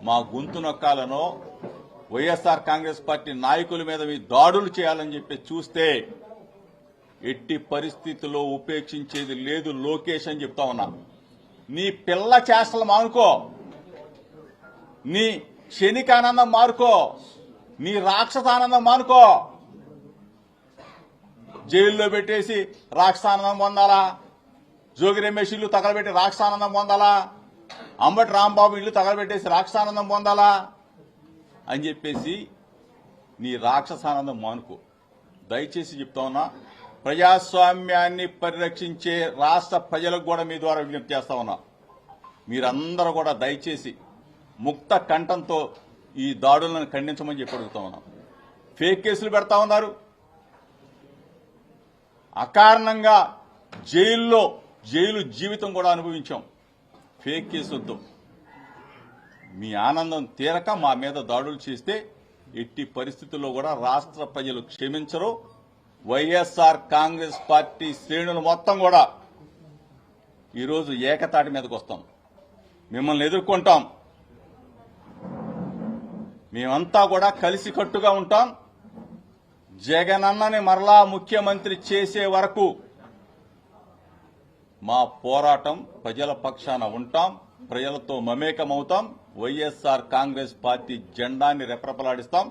మా గొంతు నొక్కాలనో వైఎస్ఆర్ కాంగ్రెస్ పార్టీ నాయకుల మీద మీ దాడులు చేయాలని చెప్పి చూస్తే ఎట్టి పరిస్థితుల్లో ఉపేక్షించేది లేదు లోకేష్ అని చెప్తా ఉన్నా. నీ పిల్ల చేష్టలు మానుకో, నీ క్షణికానందం మానుకో, నీ రాక్షసానందం మానుకో. జైల్లో పెట్టేసి రాక్షసానందం పొందాలా, జోగి రమేష్ ఇల్లు తగలబెట్టి రాక్షసానందం పొందాలా, అంబటి రాంబాబు ఇల్లు తగలబెట్టేసి రాక్షసానందం పొందాలా అని చెప్పేసి నీ రాక్షసానందం మానుకో. దయచేసి చెప్తా ఉన్నా, ప్రజాస్వామ్యాన్ని పరిరక్షించే రాష్ట్ర ప్రజలకు కూడా మీ ద్వారా విజ్ఞప్తి చేస్తా ఉన్నా. మీరందరూ కూడా దయచేసి ముక్త కంఠంతో ఈ దాడులను ఖండించమని చెప్పి అడుగుతా ఉన్నాం. ఫేక్ కేసులు పెడతా ఉన్నారు, అకారణంగా జైలు జీవితం కూడా అనుభవించాం. ఫేక్ కేసులతో మీ ఆనందం తీరక మా మీద దాడులు చేస్తే ఎట్టి పరిస్థితుల్లో కూడా రాష్ట్ర ప్రజలు క్షమించరు. వైఎస్ఆర్ కాంగ్రెస్ పార్టీ శ్రేణులు మొత్తం కూడా ఈరోజు ఏకతాటి మీదకి వస్తాం, మిమ్మల్ని ఎదుర్కొంటాం. మేమంతా కూడా కలిసికట్టుగా ఉంటాం. జగనన్నని మరలా ముఖ్యమంత్రి చేసే వరకు మా పోరాటం ప్రజల పక్షాన ఉంటాం, ప్రజలతో మమేకమవుతాం. వైఎస్ఆర్ కాంగ్రెస్ పార్టీ జెండాన్ని రెపరెపలాడిస్తాం.